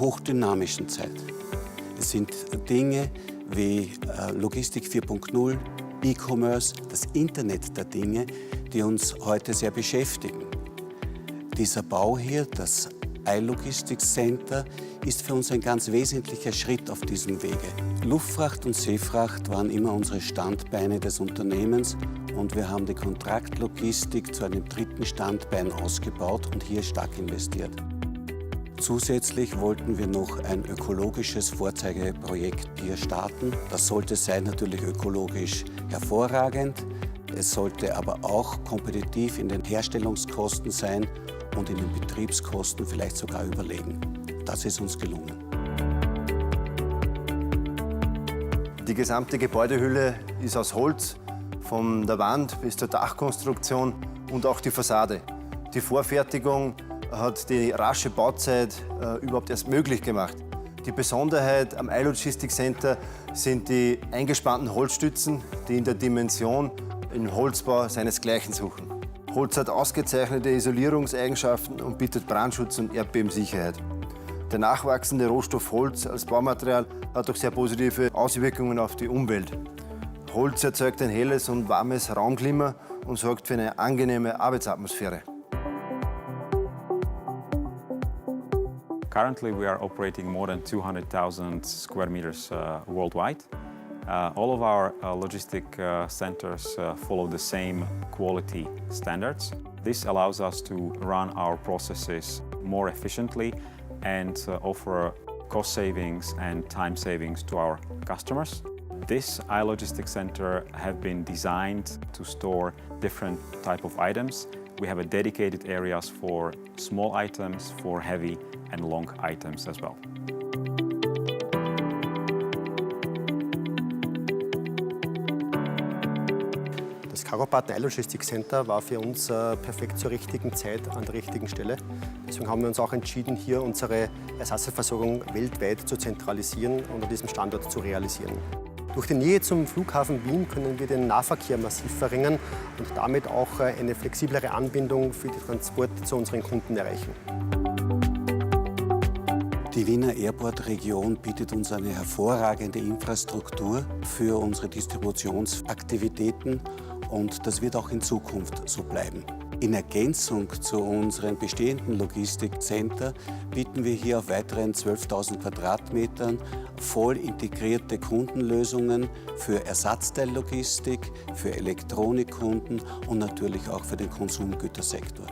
hochdynamischen Zeit. Es sind Dinge wie Logistik 4.0, E-Commerce, das Internet der Dinge, die uns heute sehr beschäftigen. Dieser Bau hier, das iLogistics Center, ist für uns ein ganz wesentlicher Schritt auf diesem Wege. Luftfracht und Seefracht waren immer unsere Standbeine des Unternehmens und wir haben die Kontraktlogistik zu einem dritten Standbein ausgebaut und hier stark investiert. Zusätzlich wollten wir noch ein ökologisches Vorzeigeprojekt hier starten. Das sollte sein natürlich ökologisch hervorragend. Es sollte aber auch kompetitiv in den Herstellungskosten sein und in den Betriebskosten vielleicht sogar überlegen. Das ist uns gelungen. Die gesamte Gebäudehülle ist aus Holz, von der Wand bis zur Dachkonstruktion und auch die Fassade. Die Vorfertigung hat die rasche Bauzeit überhaupt erst möglich gemacht. Die Besonderheit am iLogistics Center sind die eingespannten Holzstützen, die in der Dimension im Holzbau seinesgleichen suchen. Holz hat ausgezeichnete Isolierungseigenschaften und bietet Brandschutz und Erdbebensicherheit. Der nachwachsende Rohstoff Holz als Baumaterial hat auch sehr positive Auswirkungen auf die Umwelt. Holz erzeugt ein helles und warmes Raumklima und sorgt für eine angenehme Arbeitsatmosphäre. Currently, we are operating more than 200,000 square meters worldwide. All of our logistic centers follow the same quality standards. This allows us to run our processes more efficiently and offer cost savings and time savings to our customers. This iLogistics center have been designed to store different type of items. We have dedicated areas for small items, for heavy and long items as well. Das Cargo-Partner iLogistics Center war für uns perfekt zur richtigen Zeit an der richtigen Stelle. Deswegen haben wir uns auch entschieden, hier unsere Ersatzversorgung weltweit zu zentralisieren und an diesem Standort zu realisieren. Durch die Nähe zum Flughafen Wien können wir den Nahverkehr massiv verringern und damit auch eine flexiblere Anbindung für die Transporte zu unseren Kunden erreichen. Die Wiener Airport-Region bietet uns eine hervorragende Infrastruktur für unsere Distributionsaktivitäten und das wird auch in Zukunft so bleiben. In Ergänzung zu unserem bestehenden Logistikcenter bieten wir hier auf weiteren 12.000 Quadratmetern voll integrierte Kundenlösungen für Ersatzteillogistik, für Elektronikkunden und natürlich auch für den Konsumgütersektor.